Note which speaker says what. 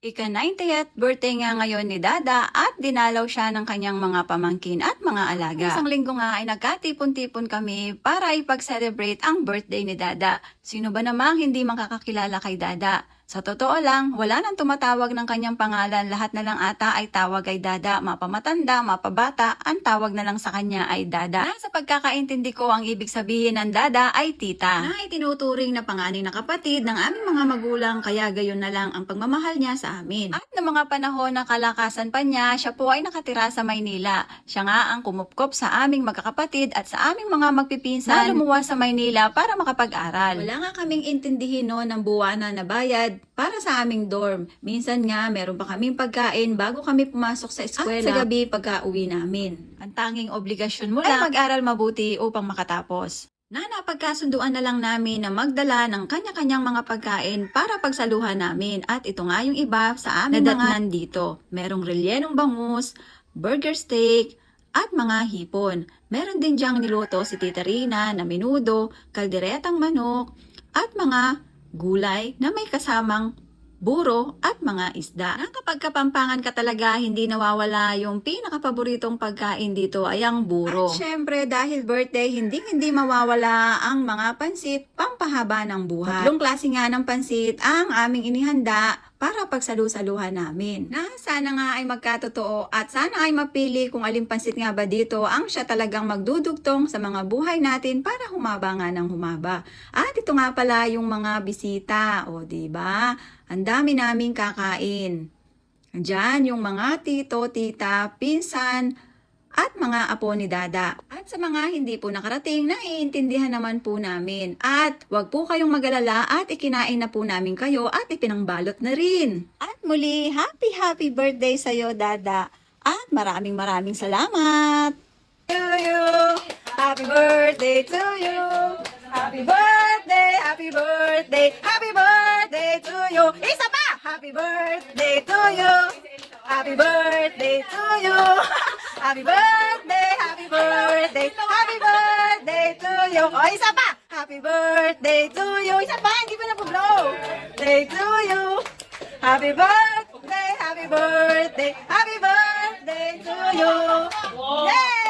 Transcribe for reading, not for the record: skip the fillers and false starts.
Speaker 1: Ika-90th birthday nga ngayon ni Dada at dinalaw siya ng kanyang mga pamangkin at mga alaga. Isang linggo nga ay nagkatipon-tipon kami para ipag-celebrate ang birthday ni Dada. Sino ba namang hindi makakakilala kay Dada? Sa totoo lang, wala nang tumatawag ng kanyang pangalan. Lahat na lang ata ay tawag ay Dada. Mapamatanda, mapabata, ang tawag na lang sa kanya ay Dada. Sa pagkakaintindi ko, ang ibig sabihin ng Dada ay tita. Na itinuturing na panganay na kapatid ng aming mga magulang, kaya gayon na lang ang pagmamahal niya sa amin. At ng mga panahon na kalakasan pa niya, siya po ay nakatira sa Maynila. Siya nga ang kumupkop sa aming magkakapatid at sa aming mga magpipinsan na lumuwas sa Maynila para makapag-aral. Wala nga kaming intindihin noon ng buwanan na bayad para sa aming dorm. Minsan nga, meron pa kaming pagkain bago kami pumasok sa eskwela at sa gabi pagka-uwi namin. Ang tanging obligasyon mo lang ay mag-aral mabuti upang makatapos. Napagkasunduan na lang namin na magdala ng kanya-kanyang mga pagkain para pagsaluhan namin. At ito nga yung iba sa amin nadatnan dito. Merong rellenong bangus, burger steak, at mga hipon. Meron din diyang niluto si Tita Rina na menudo, kalderetang manok, at mga gulay na may kasamang buro at mga isda. Kapag kapampangan ka talaga, hindi nawawala yung pinakapaboritong pagkain dito ay ang buro. At syempre, dahil birthday, hindi mawawala ang mga pansit pampahaba ng buhay. Tatlong klase nga ng pansit ang aming inihanda para pagsalu-saluhan namin. Na sana nga ay magkatotoo at sana ay mapili kung alin pansit nga ba dito ang siya talagang magdudugtong sa mga buhay natin para humaba nga ng humaba. At ito nga pala yung mga bisita, o diba? Ang dami naming kakain. Diyan yung mga tito, tita, pinsan, at mga apo ni Dada. At sa mga hindi po nakarating, naiintindihan naman po namin. At wag po kayong mag-alala at ikinain na po namin kayo at ipinangbalot na rin. At muli, happy birthday sa'yo, Dada. At maraming salamat. To you. Happy birthday to you. Happy birthday, happy birthday, happy birthday to you. Isa pa! Happy birthday to you. Happy birthday to you. Happy birthday, happy birthday, happy birthday to you. O, isa pa! Happy birthday to you. Isa pa, hindi pa na-blow. Day to you. Happy birthday, happy birthday, happy birthday to you. Yay!